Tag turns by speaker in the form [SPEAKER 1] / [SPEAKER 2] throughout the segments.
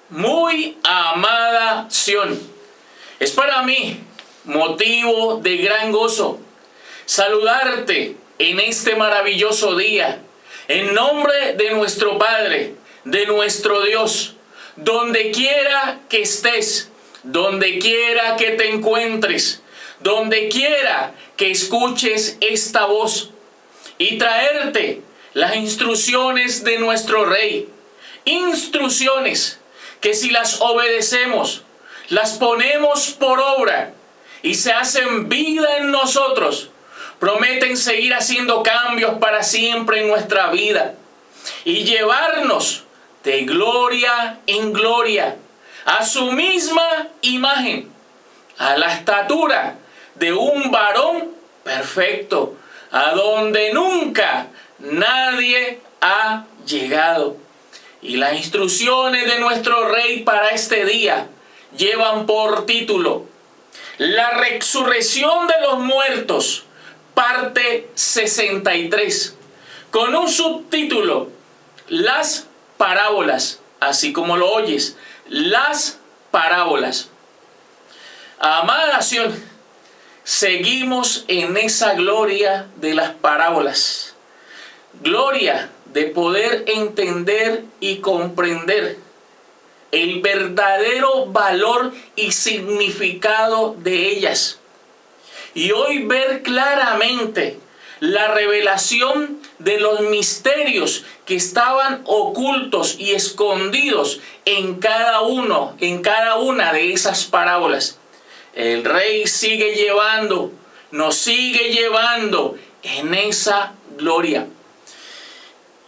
[SPEAKER 1] Muy amada Sión, es para mí motivo de gran gozo saludarte en este maravilloso día, en nombre de nuestro Padre, de nuestro Dios, donde quiera que estés, donde quiera que te encuentres, donde quiera que escuches esta voz, y traerte las instrucciones de nuestro Rey, instrucciones que si las obedecemos, las ponemos por obra y se hacen vida en nosotros, prometen seguir haciendo cambios para siempre en nuestra vida y llevarnos de gloria en gloria a su misma imagen, a la estatura de un varón perfecto, a donde nunca nadie ha llegado. Y las instrucciones de nuestro Rey para este día llevan por título La resurrección de los muertos, parte 63, con un subtítulo, Las parábolas, así como lo oyes, las parábolas. Amada nación, seguimos en esa gloria de las parábolas, gloria de poder entender y comprender el verdadero valor y significado de ellas. Y hoy ver claramente la revelación de los misterios que estaban ocultos y escondidos en cada una de esas parábolas. El Rey nos sigue llevando en esa gloria.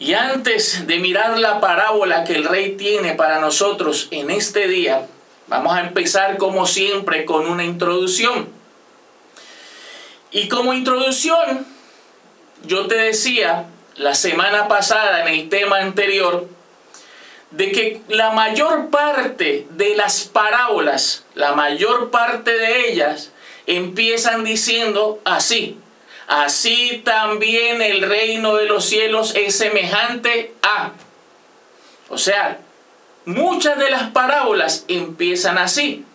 [SPEAKER 1] Y antes de mirar la parábola que el Rey tiene para nosotros en este día, vamos a empezar como siempre con una introducción. Y como introducción, yo te decía la semana pasada en el tema anterior, de que la mayor parte de las parábolas, la mayor parte de ellas, empiezan diciendo así: así también el reino de los cielos es semejante a. O sea, muchas de las parábolas empiezan así.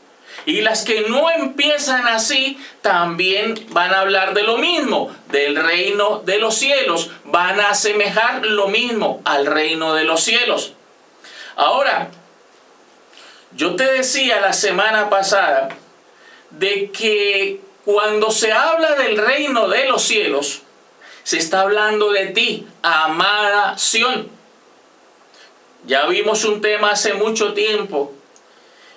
[SPEAKER 1] Y las que no empiezan así también van a hablar de lo mismo, del reino de los cielos. Van a asemejar lo mismo al reino de los cielos. Ahora, yo te decía la semana pasada de que cuando se habla del reino de los cielos, se está hablando de ti, amada Sión. Ya vimos un tema hace mucho tiempo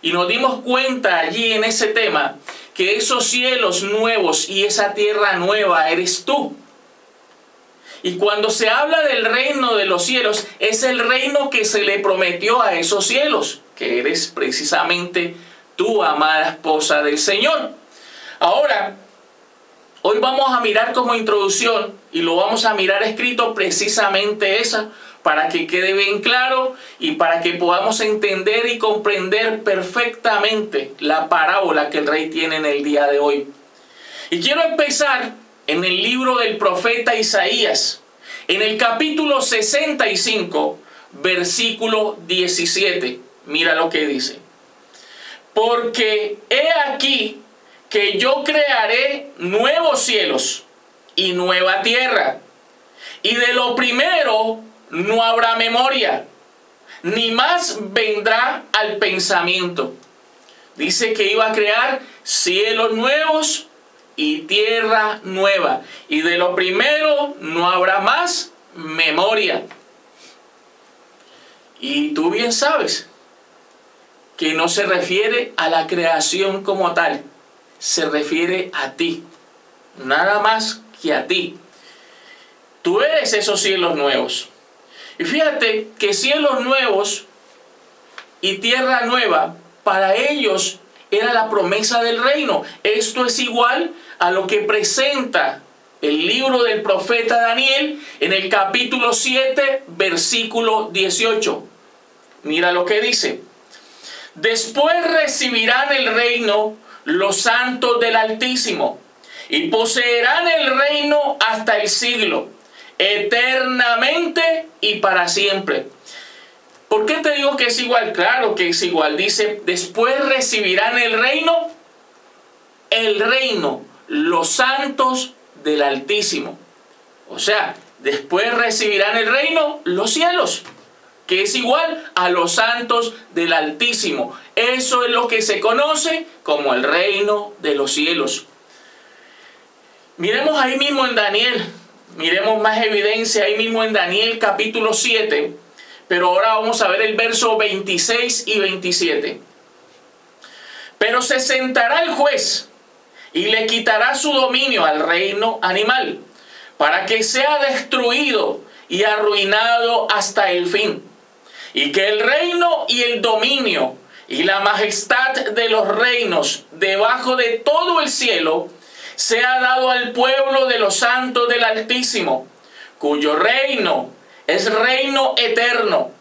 [SPEAKER 1] y nos dimos cuenta allí en ese tema que esos cielos nuevos y esa tierra nueva eres tú. Y cuando se habla del reino de los cielos, es el reino que se le prometió a esos cielos, que eres precisamente tú, amada esposa del Señor. Ahora, hoy vamos a mirar como introducción, y lo vamos a mirar escrito precisamente esa, para que quede bien claro y para que podamos entender y comprender perfectamente la parábola que el Rey tiene en el día de hoy. Y quiero empezar en el libro del profeta Isaías, en el capítulo 65, versículo 17. Mira lo que dice: porque he aquí que yo crearé nuevos cielos y nueva tierra, y de lo primero no habrá memoria, ni más vendrá al pensamiento. Dice que iba a crear cielos nuevos y tierra nueva, y de lo primero no habrá más memoria. Y tú bien sabes que no se refiere a la creación como tal, se refiere a ti, nada más que a ti. Tú eres esos cielos nuevos. Y fíjate que cielos nuevos y tierra nueva, para ellos era la promesa del reino. Esto es igual a lo que presenta el libro del profeta Daniel en el capítulo 7, versículo 18. Mira lo que dice: después recibirán el reino los santos del Altísimo, y poseerán el reino hasta el siglo, eternamente y para siempre. ¿Por qué te digo que es igual? Claro que es igual. Dice, después recibirán el reino, los santos del Altísimo. O sea, después recibirán el reino los cielos, que es igual a los santos del Altísimo. Eso es lo que se conoce como el reino de los cielos. Miremos ahí mismo en Daniel, miremos más evidencia ahí mismo en Daniel capítulo 7, pero ahora vamos a ver el verso 26 y 27. Pero se sentará el juez y le quitará su dominio al reino animal, para que sea destruido y arruinado hasta el fin, y que el reino y el dominio y la majestad de los reinos debajo de todo el cielo sea dado al pueblo de los santos del Altísimo, cuyo reino es reino eterno,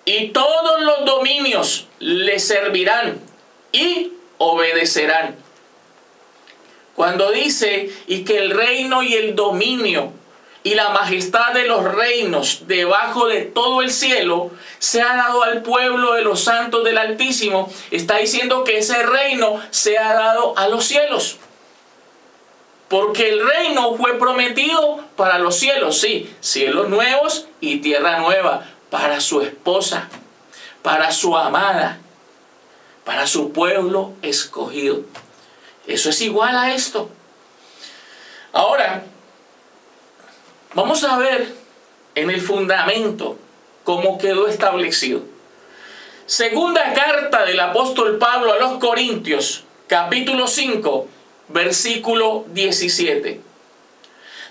[SPEAKER 1] y todos los dominios le servirán y obedecerán. Cuando dice, y que el reino y el dominio y la majestad de los reinos debajo de todo el cielo se ha dado al pueblo de los santos del Altísimo, está diciendo que ese reino se ha dado a los cielos. Porque el reino fue prometido para los cielos, sí, cielos nuevos y tierra nueva, para su esposa, para su amada, para su pueblo escogido. Eso es igual a esto. Ahora, vamos a ver en el fundamento cómo quedó establecido. Segunda carta del apóstol Pablo a los Corintios, capítulo 5, versículo 17.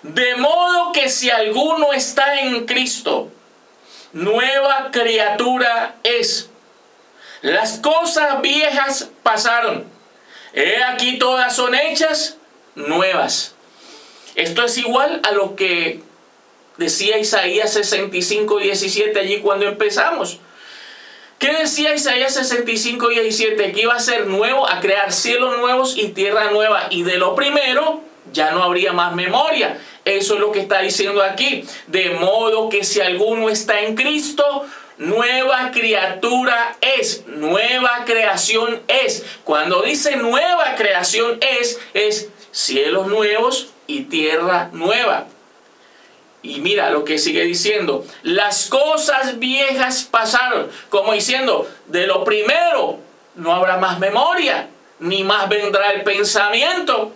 [SPEAKER 1] De modo que si alguno está en Cristo, nueva criatura es. Las cosas viejas pasaron. He aquí todas son hechas nuevas. Esto es igual a lo que decía Isaías 65, 17 allí cuando empezamos. ¿Qué decía Isaías 65, 17? Que iba a ser nuevo, a crear cielos nuevos y tierra nueva. Y de lo primero ya no habría más memoria. Eso es lo que está diciendo aquí. De modo que si alguno está en Cristo, nueva criatura es, nueva creación es. Cuando dice nueva creación es cielos nuevos y tierra nueva. Y mira lo que sigue diciendo. Las cosas viejas pasaron. Como diciendo, de lo primero no habrá más memoria, ni más vendrá el pensamiento.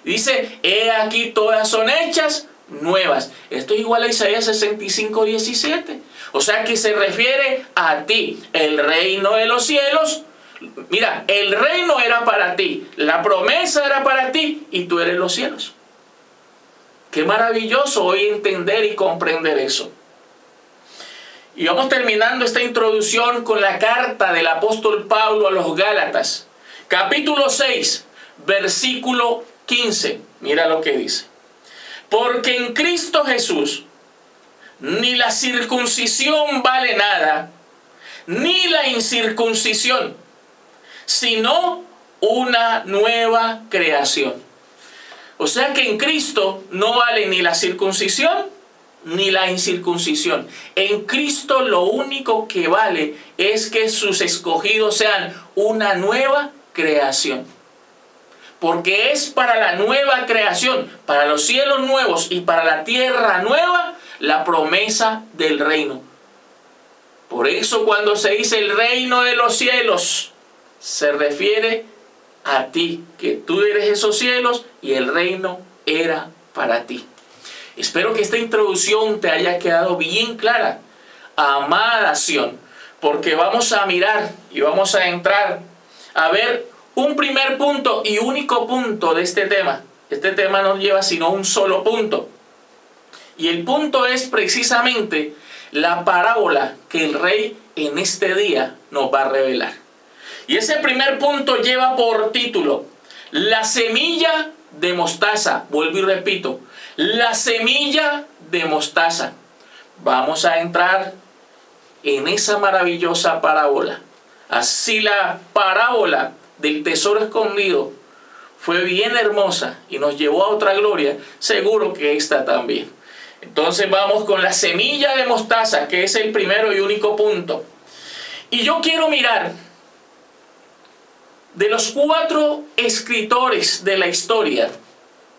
[SPEAKER 1] Dice, he aquí todas son hechas nuevas. Esto es igual a Isaías 65, 17. O sea que se refiere a ti, el reino de los cielos. Mira, el reino era para ti, la promesa era para ti y tú eres los cielos. Qué maravilloso hoy entender y comprender eso. Y vamos terminando esta introducción con la carta del apóstol Pablo a los Gálatas. Capítulo 6, versículo 15. Mira lo que dice. Porque en Cristo Jesús ni la circuncisión vale nada, ni la incircuncisión, sino una nueva creación. O sea que en Cristo no vale ni la circuncisión ni la incircuncisión. En Cristo lo único que vale es que sus escogidos sean una nueva creación. Porque es para la nueva creación, para los cielos nuevos y para la tierra nueva, la promesa del reino. Por eso cuando se dice el reino de los cielos, se refiere a ti, que tú eres esos cielos y el reino era para ti. Espero que esta introducción te haya quedado bien clara, amada Sion, porque vamos a mirar y vamos a entrar a ver un primer punto y único punto de este tema. Este tema no lleva sino un solo punto. Y el punto es precisamente la parábola que el rey en este día nos va a revelar. Y ese primer punto lleva por título la semilla de mostaza. Vuelvo y repito, la semilla de mostaza. Vamos a entrar en esa maravillosa parábola. Así la parábola del tesoro escondido fue bien hermosa y nos llevó a otra gloria, seguro que esta también. Entonces vamos con la semilla de mostaza, que es el primero y único punto. Y yo quiero mirar de los 4 escritores de la historia,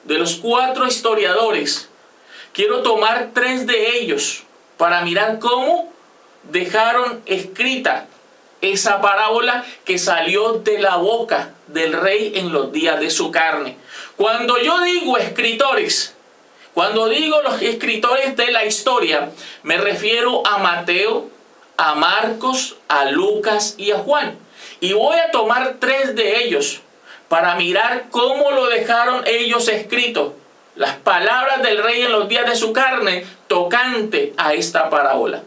[SPEAKER 1] de los 4 historiadores, quiero tomar 3 de ellos para mirar cómo dejaron escrita esa parábola que salió de la boca del rey en los días de su carne. Cuando yo digo escritores, cuando digo los escritores de la historia, me refiero a Mateo, a Marcos, a Lucas y a Juan. Y voy a tomar 3 de ellos para mirar cómo lo dejaron ellos escrito, las palabras del rey en los días de su carne tocante a esta parábola.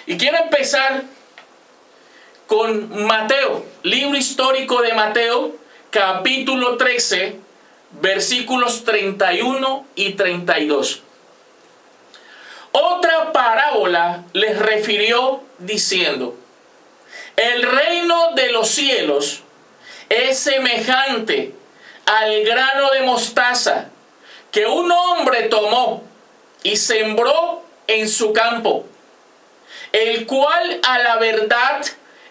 [SPEAKER 1] Y quiero empezar con Mateo, libro histórico de Mateo, capítulo 13, versículos 31 y 32. Otra parábola les refirió diciendo: el reino de los cielos es semejante al grano de mostaza que un hombre tomó y sembró en su campo, el cual a la verdad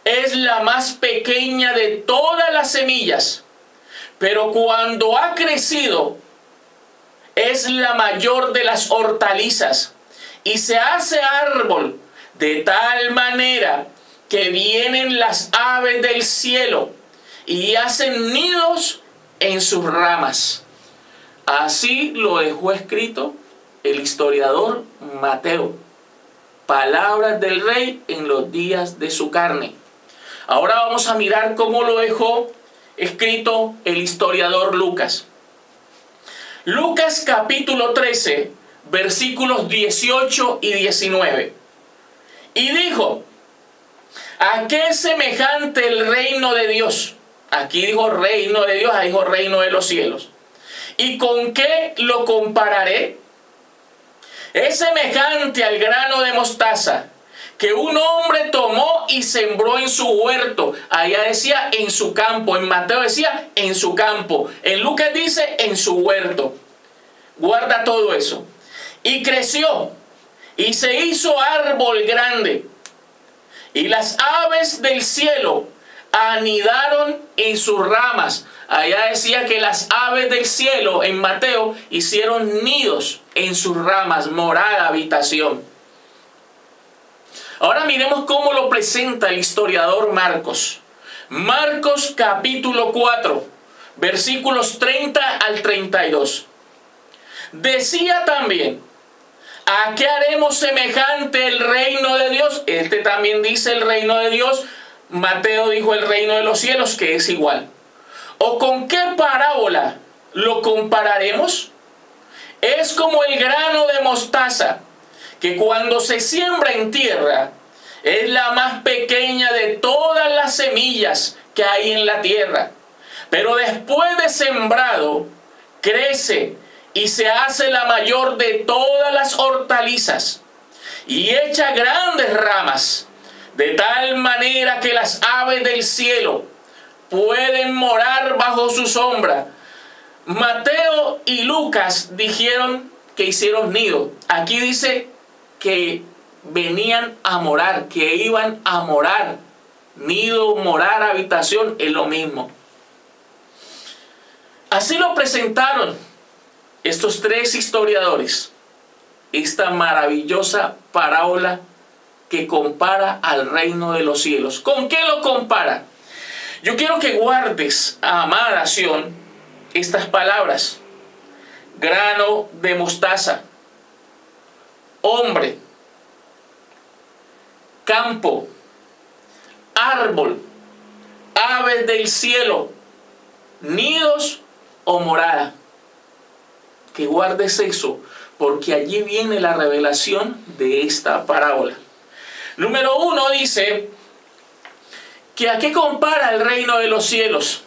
[SPEAKER 1] es la más pequeña de todas las semillas, pero cuando ha crecido es la mayor de las hortalizas y se hace árbol de tal manera que vienen las aves del cielo y hacen nidos en sus ramas. Así lo dejó escrito el historiador Mateo. Palabras del rey en los días de su carne. Ahora vamos a mirar cómo lo dejó escrito el historiador Lucas. Lucas capítulo 13, versículos 18 y 19. Y dijo: ¿a qué es semejante el reino de Dios? Aquí dijo reino de Dios, ahí dijo reino de los cielos. ¿Y con qué lo compararé? Es semejante al grano de mostaza que un hombre tomó y sembró en su huerto. Allá decía en su campo, en Mateo decía en su campo, en Lucas dice en su huerto. Guarda todo eso. Y creció y se hizo árbol grande, y las aves del cielo anidaron en sus ramas. Allá decía que las aves del cielo en Mateo hicieron nidos en sus ramas, morada, habitación. Ahora miremos cómo lo presenta el historiador Marcos. Marcos capítulo 4, versículos 30 al 32. Decía también: ¿a qué haremos semejante el reino de Dios? Este también dice el reino de Dios. Mateo dijo el reino de los cielos, que es igual. ¿O con qué parábola lo compararemos? Es como el grano de mostaza, que cuando se siembra en tierra, es la más pequeña de todas las semillas que hay en la tierra. Pero después de sembrado, crece y se hace la mayor de todas las hortalizas, y echa grandes ramas, de tal manera que las aves del cielo pueden morar bajo su sombra. Mateo y Lucas dijeron que hicieron nido. Aquí dice que venían a morar, que iban a morar. Nido, morar, habitación, es lo mismo. Así lo presentaron estos 3 historiadores, esta maravillosa parábola que compara al reino de los cielos. ¿Con qué lo compara? Yo quiero que guardes, amada Sión, estas palabras: grano de mostaza, hombre, campo, árbol, aves del cielo, nidos o morada. Que guardes eso, porque allí viene la revelación de esta parábola. Número 1 dice que ¿a qué compara el reino de los cielos?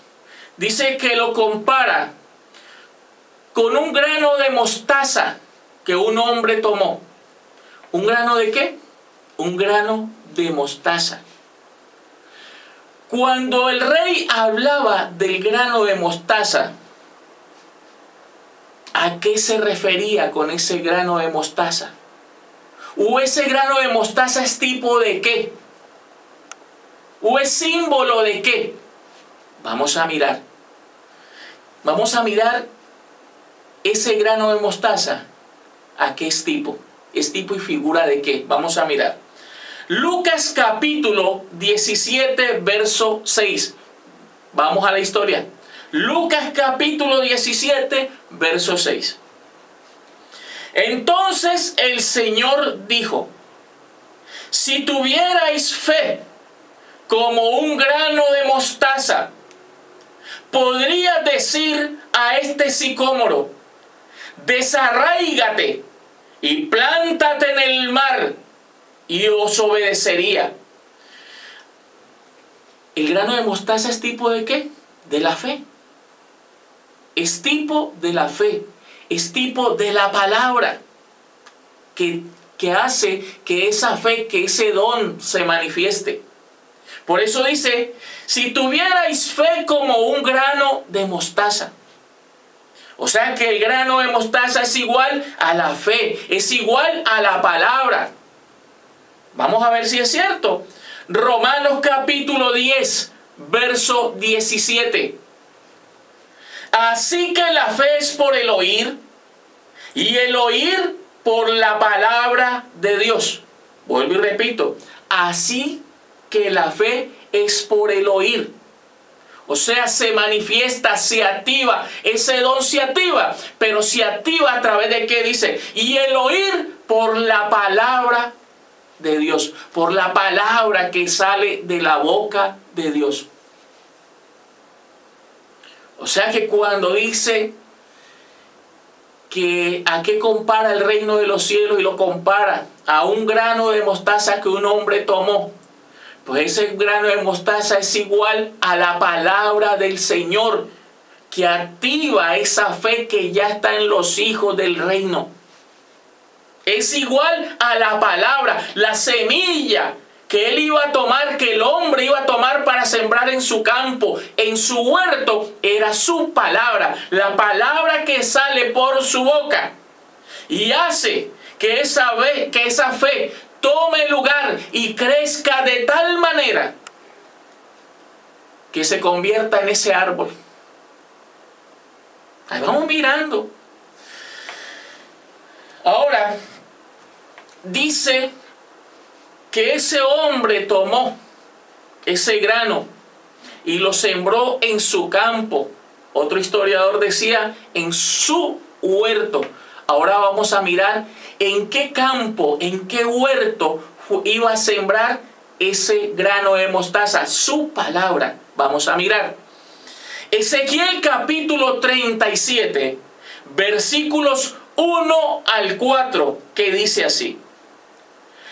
[SPEAKER 1] Dice que lo compara con un grano de mostaza que un hombre tomó. ¿Un grano de qué? Un grano de mostaza. Cuando el rey hablaba del grano de mostaza, ¿A qué se refería con ese grano de mostaza? ¿O ese grano de mostaza es tipo de qué? ¿O es símbolo de qué? Vamos a mirar. Vamos a mirar ese grano de mostaza. ¿A qué es tipo? ¿Es tipo y figura de qué? Vamos a mirar. Lucas capítulo 17, verso 6. Vamos a la historia. Lucas capítulo 17, verso 6. Entonces el Señor dijo: si tuvierais fe como un grano de mostaza, podrías decir a este sicómoro: desarraígate y plántate en el mar, y os obedecería. ¿El grano de mostaza es tipo de qué? De la fe. Es tipo de la fe. Es tipo de la palabra que hace que esa fe, que ese don se manifieste. Por eso dice: si tuvierais fe como un grano de mostaza. O sea que el grano de mostaza es igual a la fe, es igual a la palabra. Vamos a ver si es cierto. Romanos capítulo 10, verso 17. Así que la fe es por el oír, y el oír por la palabra de Dios. Vuelvo y repito. Así que la fe es por el oír. O sea, se manifiesta, se activa. Ese don se activa. Pero se activa a través de ¿qué dice? Y el oír por la palabra de Dios. Por la palabra que sale de la boca de Dios. O sea que cuando dice que a qué compara el reino de los cielos y lo compara a un grano de mostaza que un hombre tomó, pues ese grano de mostaza es igual a la palabra del Señor, que activa esa fe que ya está en los hijos del reino. Es igual a la palabra, la semilla que él iba a tomar, que el hombre iba a tomar para sembrar en su campo, en su huerto, era su palabra, la palabra que sale por su boca y hace que esa fe tome lugar y crezca de tal manera que se convierta en ese árbol. Ahí vamos mirando. Ahora, dice que ese hombre tomó ese grano y lo sembró en su campo. Otro historiador decía en su huerto. Ahora vamos a mirar en qué campo, en qué huerto iba a sembrar ese grano de mostaza. Su palabra. Vamos a mirar. Ezequiel capítulo 37, versículos 1 al 4, que dice así: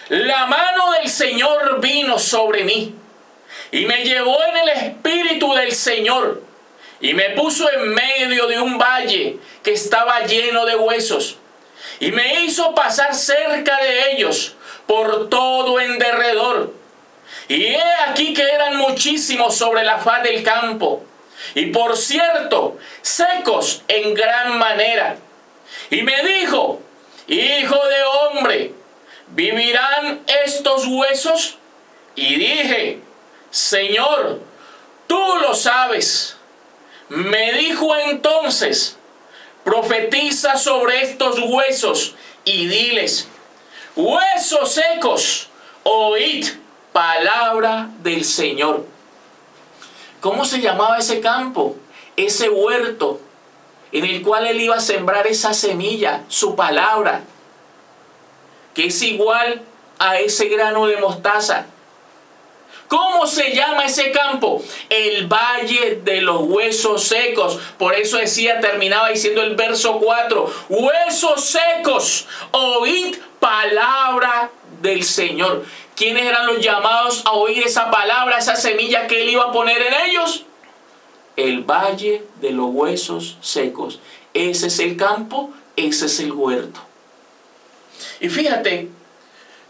[SPEAKER 1] la mano del Señor vino sobre mí, y me llevó en el espíritu del Señor, y me puso en medio de un valle que estaba lleno de huesos, y me hizo pasar cerca de ellos por todo en derredor. Y he aquí que eran muchísimos sobre la faz del campo, y por cierto, secos en gran manera. Y me dijo: hijo de hombre, ¿vivirán estos huesos? Y dije: Señor, tú lo sabes. Me dijo entonces: profetiza sobre estos huesos y diles: huesos secos, oíd palabra del Señor. ¿Cómo se llamaba ese campo? Ese huerto en el cual él iba a sembrar esa semilla, su palabra, que es igual a ese grano de mostaza. ¿Cómo se llama ese campo? El valle de los huesos secos. Por eso decía, terminaba diciendo el verso 4, huesos secos, oíd palabra del Señor. ¿Quiénes eran los llamados a oír esa palabra, esa semilla que él iba a poner en ellos? El valle de los huesos secos. Ese es el campo, ese es el huerto. Y fíjate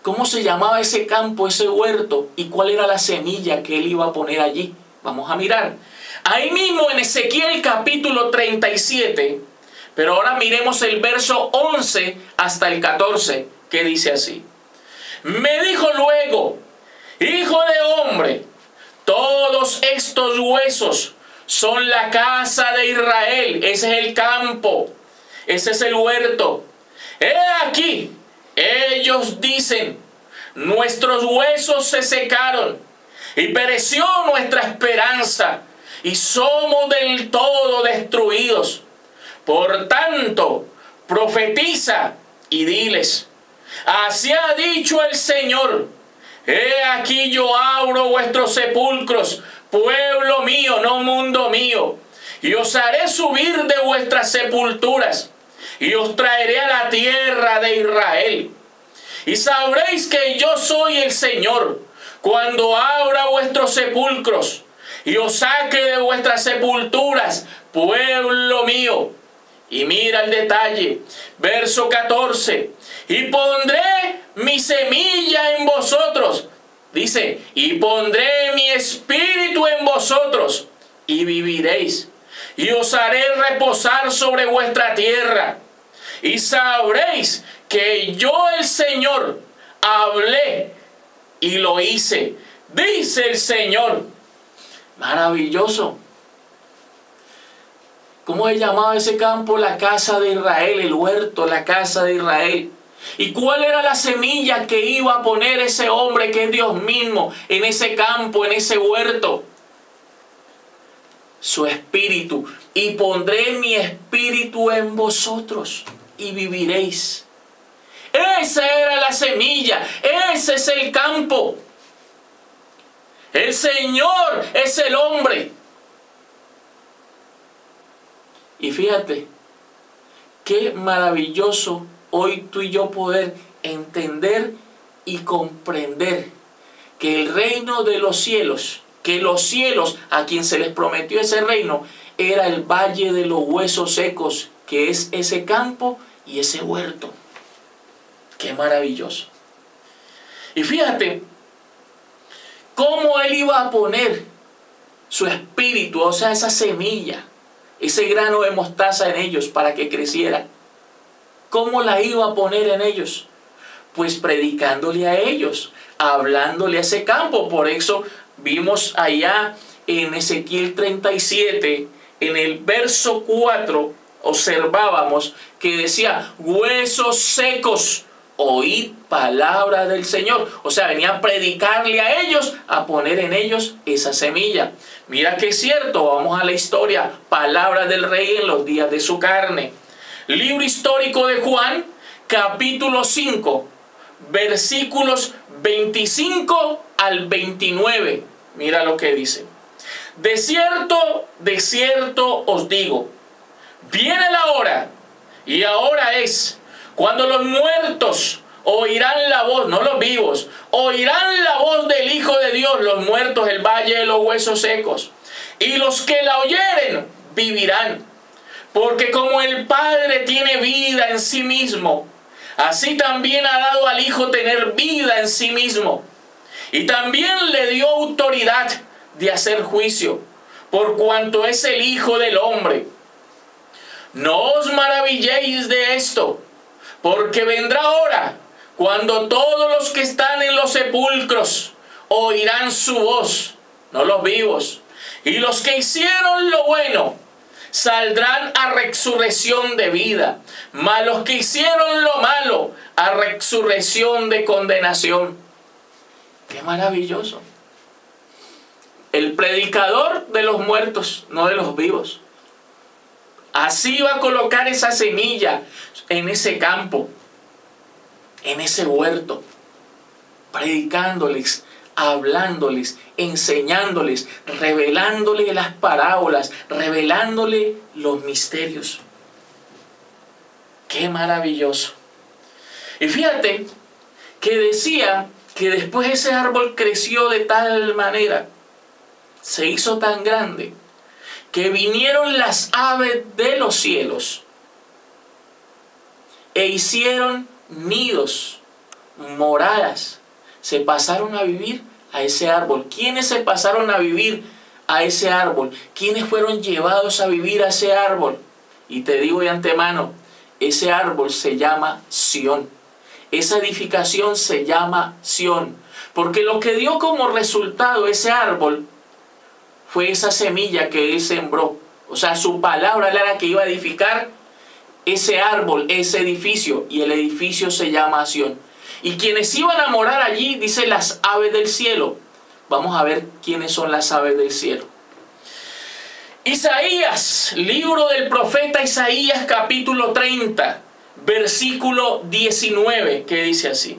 [SPEAKER 1] cómo se llamaba ese campo, ese huerto, y cuál era la semilla que él iba a poner allí. Vamos a mirar. Ahí mismo en Ezequiel capítulo 37, Pero ahora miremos el verso 11 hasta el 14, que dice así. Me dijo luego, hijo de hombre, todos estos huesos son la casa de Israel. Ese es el campo, ese es el huerto. He aquí, ellos dicen, nuestros huesos se secaron y pereció nuestra esperanza y somos del todo destruidos. Por tanto, profetiza y diles, así ha dicho el Señor, he aquí yo abro vuestros sepulcros, pueblo mío, no mundo mío, y os haré subir de vuestras sepulturas, y os traeré a la tierra de Israel. Y sabréis que yo soy el Señor, cuando abra vuestros sepulcros, y os saque de vuestras sepulturas, pueblo mío. Y mira el detalle, verso 14, y pondré mi semilla en vosotros, dice, y pondré mi espíritu en vosotros, y viviréis, y os haré reposar sobre vuestra tierra, y sabréis que yo el Señor hablé y lo hice, dice el Señor. Maravilloso. ¿Cómo se llamaba ese campo? La casa de Israel, el huerto, la casa de Israel. ¿Y cuál era la semilla que iba a poner ese hombre que es Dios mismo en ese campo, en ese huerto? Su espíritu. Y pondré mi espíritu en vosotros y viviréis. Esa era la semilla, ese es el campo. El Señor es el hombre. Y fíjate, qué maravilloso hoy tú y yo poder entender y comprender que el reino de los cielos, que los cielos a quien se les prometió ese reino, era el valle de los huesos secos, que es ese campo y ese huerto. Qué maravilloso. Y fíjate cómo Él iba a poner su espíritu, o sea, esa semilla, ese grano de mostaza en ellos para que creciera. ¿Cómo la iba a poner en ellos? Pues predicándole a ellos, hablándole a ese campo. Por eso vimos allá en Ezequiel 37, en el verso 4, observábamos que decía, huesos secos, oíd palabra del Señor. O sea, venía a predicarle a ellos, a poner en ellos esa semilla. Mira que es cierto, vamos a la historia, palabra del rey en los días de su carne. Libro histórico de Juan, capítulo 5, versículos 25 al 29. Mira lo que dice. De cierto os digo, viene la hora, y ahora es, cuando los muertos oirán la voz, no los vivos, oirán la voz del Hijo de Dios, los muertos, el valle de los huesos secos. Y los que la oyeren vivirán. Porque como el Padre tiene vida en sí mismo, así también ha dado al Hijo tener vida en sí mismo. Y también le dio autoridad de hacer juicio, por cuanto es el Hijo del hombre. No os maravilléis de esto, porque vendrá hora cuando todos los que están en los sepulcros oirán su voz, no los vivos, y los que hicieron lo bueno saldrán a resurrección de vida, mas los que hicieron lo malo a resurrección de condenación. ¡Qué maravilloso! El predicador de los muertos, no de los vivos. Así va a colocar esa semilla en ese campo, en ese huerto, predicándoles, hablándoles, enseñándoles, revelándole las parábolas, revelándole los misterios. ¡Qué maravilloso! Y fíjate que decía que después ese árbol creció de tal manera, se hizo tan grande, que vinieron las aves de los cielos e hicieron nidos, moradas, se pasaron a vivir a ese árbol. ¿Quiénes se pasaron a vivir a ese árbol? ¿Quiénes fueron llevados a vivir a ese árbol? Y te digo de antemano, ese árbol se llama Sión. Esa edificación se llama Sión. Porque lo que dio como resultado ese árbol fue esa semilla que él sembró. O sea, su palabra era la que iba a edificar ese árbol, ese edificio. Y el edificio se llama Sión. Y quienes iban a morar allí, dice las aves del cielo. Vamos a ver quiénes son las aves del cielo. Isaías, libro del profeta Isaías, capítulo 30, versículo 19, que dice así: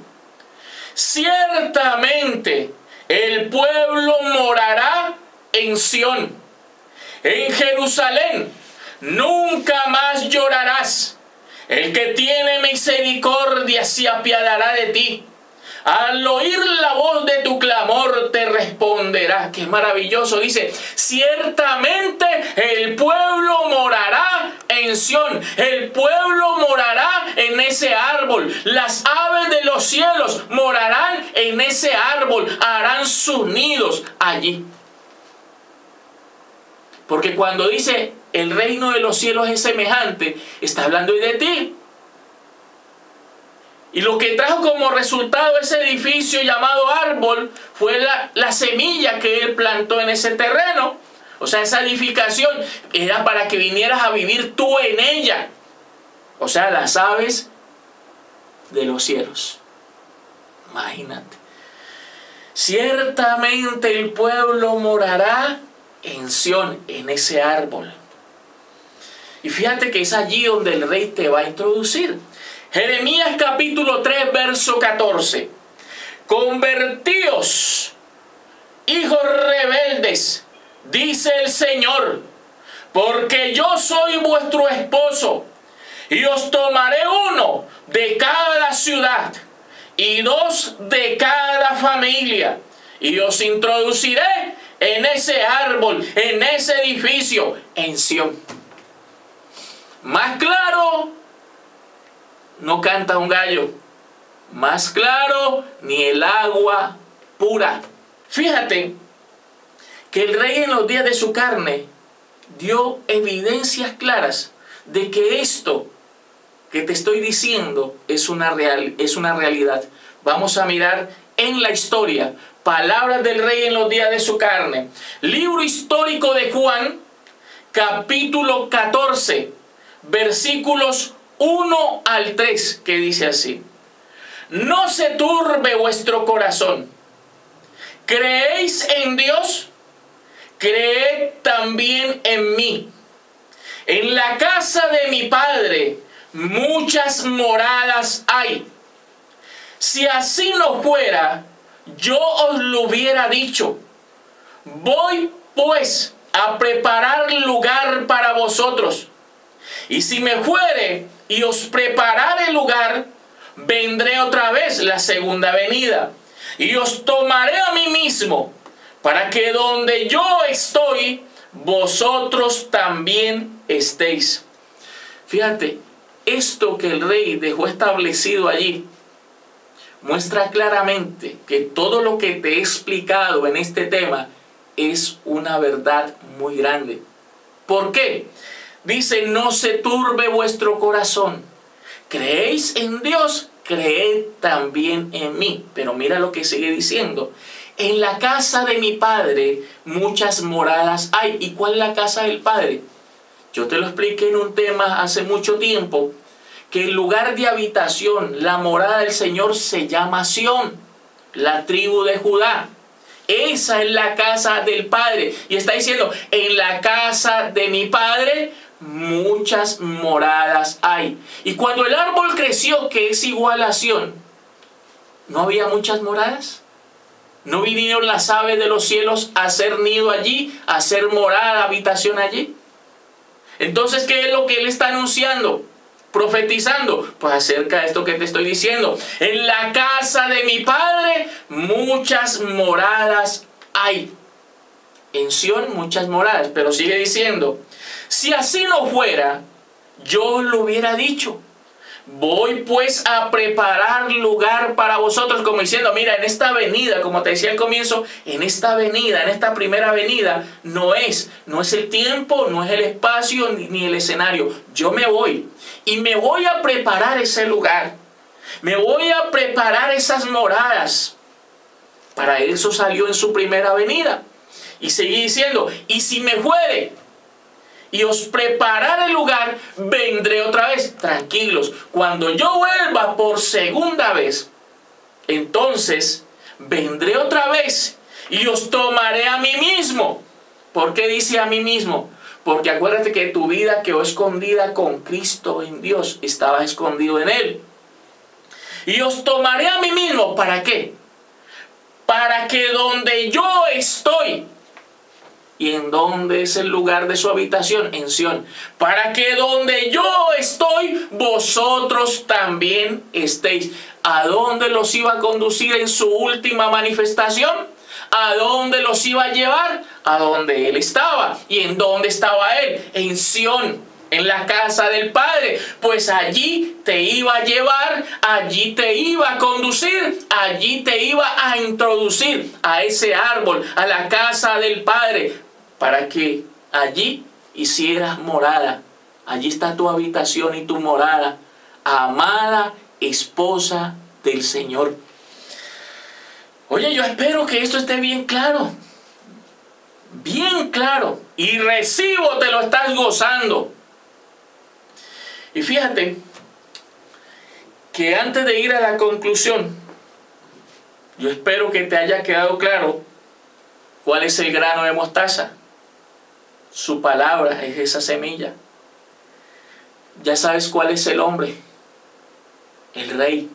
[SPEAKER 1] ciertamente el pueblo morará en Sión, en Jerusalén nunca más llorarás. El que tiene misericordia se apiadará de ti. Al oír la voz de tu clamor te responderá. Qué maravilloso. Dice, ciertamente el pueblo morará en Sión. El pueblo morará en ese árbol. Las aves de los cielos morarán en ese árbol. Harán sus nidos allí. Porque cuando dice el reino de los cielos es semejante, está hablando de ti. Y lo que trajo como resultado ese edificio llamado árbol fue la semilla que él plantó en ese terreno. O sea, esa edificación era para que vinieras a vivir tú en ella. O sea, las aves de los cielos. Imagínate. Ciertamente el pueblo morará en Sión, en ese árbol. Y fíjate que es allí donde el rey te va a introducir. Jeremías capítulo 3, verso 14. Convertíos, hijos rebeldes, dice el Señor, porque yo soy vuestro esposo, y os tomaré uno de cada ciudad, y dos de cada familia, y os introduciré en ese árbol, en ese edificio, en Sión. Más claro no canta un gallo, más claro ni el agua pura. Fíjate que el rey en los días de su carne dio evidencias claras de que esto que te estoy diciendo es una realidad. Vamos a mirar en la historia, palabras del rey en los días de su carne. Libro histórico de Juan, capítulo 14, versículos 1 al 3, que dice así: no se turbe vuestro corazón. ¿Creéis en Dios? Creed también en mí. En la casa de mi Padre muchas moradas hay. Si así no fuera, yo os lo hubiera dicho. Voy pues a preparar lugar para vosotros. Y si me fuere y os preparare lugar, vendré otra vez, la segunda venida, y os tomaré a mí mismo, para que donde yo estoy, vosotros también estéis. Fíjate, esto que el rey dejó establecido allí, muestra claramente que todo lo que te he explicado en este tema es una verdad muy grande. ¿Por qué? Dice, no se turbe vuestro corazón. ¿Creéis en Dios? Creed también en mí. Pero mira lo que sigue diciendo. En la casa de mi Padre muchas moradas hay. ¿Y cuál es la casa del Padre? Yo te lo expliqué en un tema hace mucho tiempo, que el lugar de habitación, la morada del Señor, se llama Sión, la tribu de Judá. Esa es la casa del Padre. Y está diciendo, en la casa de mi Padre muchas moradas hay. Y cuando el árbol creció, que es igual a Sión, ¿no había muchas moradas? ¿No vinieron las aves de los cielos a hacer nido allí, a hacer morada, habitación allí? Entonces, ¿qué es lo que él está anunciando? Profetizando, pues acerca de esto que te estoy diciendo. En la casa de mi Padre muchas moradas hay. En Sión muchas moradas, pero sigue diciendo, si así no fuera, yo os lo hubiera dicho. Voy pues a preparar lugar para vosotros, como diciendo, mira, en esta avenida, como te decía al comienzo, en esta avenida, en esta primera avenida, no es el tiempo, no es el espacio, ni el escenario. Yo me voy y me voy a preparar ese lugar. Me voy a preparar esas moradas. Para eso salió en su primera venida. Y seguí diciendo, y si me fuere y os prepararé el lugar, vendré otra vez. Tranquilos, cuando yo vuelva por segunda vez, entonces vendré otra vez y os tomaré a mí mismo. ¿Por qué dice a mí mismo? Porque acuérdate que tu vida quedó escondida con Cristo en Dios. Estabas escondido en Él. Y os tomaré a mí mismo. ¿Para qué? Para que donde yo estoy, ¿y en dónde es el lugar de su habitación? En Sión. Para que donde yo estoy, vosotros también estéis. ¿A dónde los iba a conducir en su última manifestación? ¿A dónde los iba a llevar? A donde Él estaba. ¿Y en dónde estaba Él? En Sión, en la casa del Padre. Pues allí te iba a llevar, allí te iba a conducir, allí te iba a introducir a ese árbol, a la casa del Padre, para que allí hicieras morada. Allí está tu habitación y tu morada, amada esposa del Señor. Oye, yo espero que esto esté bien claro. Bien claro. Y recibo, te lo estás gozando. Y fíjate que antes de ir a la conclusión, yo espero que te haya quedado claro cuál es el grano de mostaza. Su palabra es esa semilla. Ya sabes cuál es el hombre, el rey.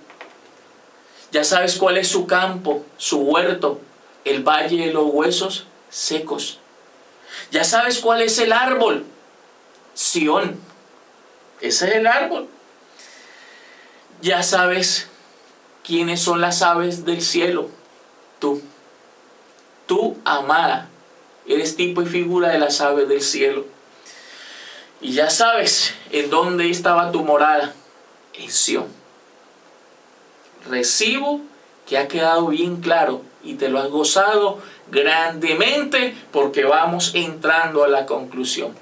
[SPEAKER 1] Ya sabes cuál es su campo, su huerto, el valle de los huesos secos. Ya sabes cuál es el árbol, Sión. Ese es el árbol. Ya sabes quiénes son las aves del cielo. Tú, amada, eres tipo y figura de las aves del cielo. Y ya sabes en dónde estaba tu morada, en Sión. Recibo que ha quedado bien claro y te lo has gozado grandemente, porque vamos entrando a la conclusión.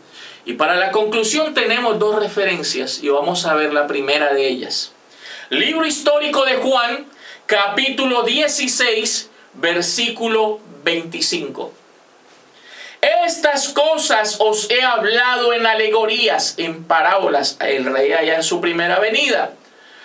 [SPEAKER 1] Y para la conclusión tenemos dos referencias y vamos a ver la primera de ellas. Libro histórico de Juan, capítulo 16, versículo 25. Estas cosas os he hablado en alegorías, en parábolas. El rey allá en su primera venida.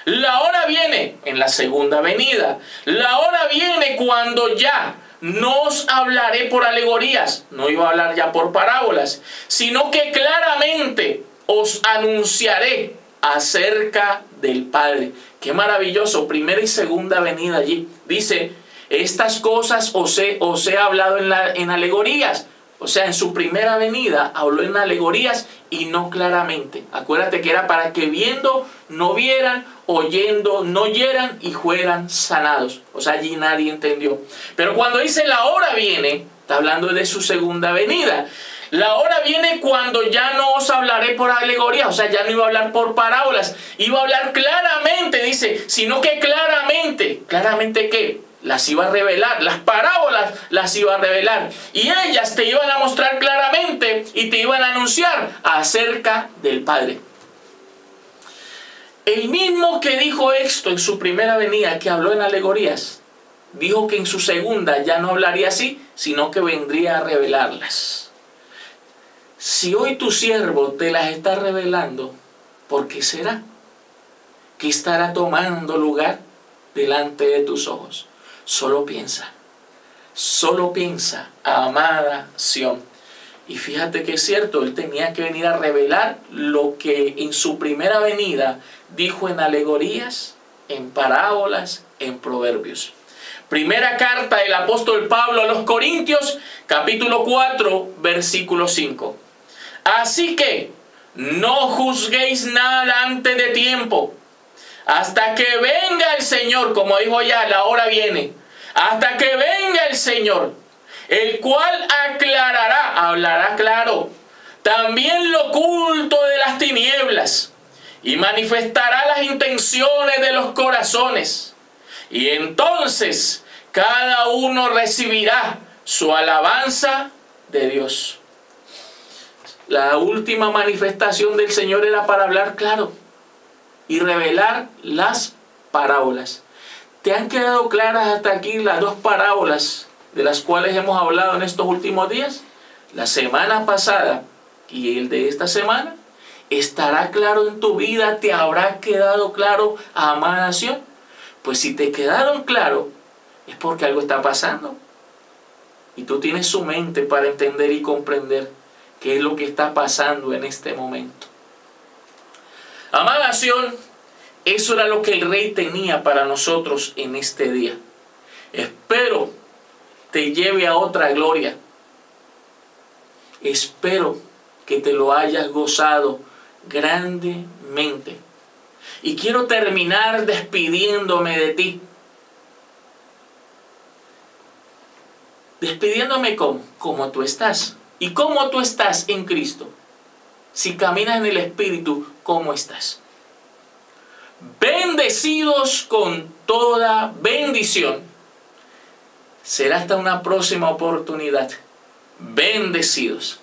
[SPEAKER 1] La hora viene en la segunda venida. La hora viene cuando ya no os hablaré por alegorías. No iba a hablar ya por parábolas, sino que claramente os anunciaré acerca del Padre. Qué maravilloso, primera y segunda venida allí. Dice, estas cosas os he hablado en alegorías. O sea, en su primera venida habló en alegorías y no claramente. Acuérdate que era para que viendo no vieran, oyendo no oyeran y fueran sanados. O sea, allí nadie entendió. Pero cuando dice la hora viene, está hablando de su segunda venida. La hora viene cuando ya no os hablaré por alegorías. O sea, ya no iba a hablar por parábolas. Iba a hablar claramente, dice, sino que claramente. ¿Claramente qué? Las iba a revelar, las parábolas las iba a revelar. Y ellas te iban a mostrar claramente y te iban a anunciar acerca del Padre. El mismo que dijo esto en su primera venida, que habló en alegorías, dijo que en su segunda ya no hablaría así, sino que vendría a revelarlas. Si hoy tu siervo te las está revelando, ¿por qué será? ¿Qué estará tomando lugar delante de tus ojos? Solo piensa, amada Sión. Y fíjate que es cierto, él tenía que venir a revelar lo que en su primera venida dijo en alegorías, en parábolas, en proverbios. Primera carta del apóstol Pablo a los Corintios, capítulo 4, versículo 5. Así que no juzguéis nada antes de tiempo, hasta que venga el Señor, como dijo ya, la hora viene. Hasta que venga el Señor, el cual aclarará, hablará claro, también lo oculto de las tinieblas, y manifestará las intenciones de los corazones. Y entonces cada uno recibirá su alabanza de Dios. La última manifestación del Señor era para hablar claro y revelar las parábolas. ¿Te han quedado claras hasta aquí las dos parábolas de las cuales hemos hablado en estos últimos días? La semana pasada y el de esta semana. ¿Estará claro en tu vida? ¿Te habrá quedado claro, amada nación? Pues si te quedaron claro, es porque algo está pasando. Y tú tienes su mente para entender y comprender qué es lo que está pasando en este momento. Amada nación, eso era lo que el Rey tenía para nosotros en este día. Espero te lleve a otra gloria. Espero que te lo hayas gozado grandemente. Y quiero terminar despidiéndome de ti. Despidiéndome como tú estás. ¿Y cómo tú estás en Cristo? Si caminas en el Espíritu, ¿cómo estás? Bendecidos con toda bendición. Será hasta una próxima oportunidad. Bendecidos.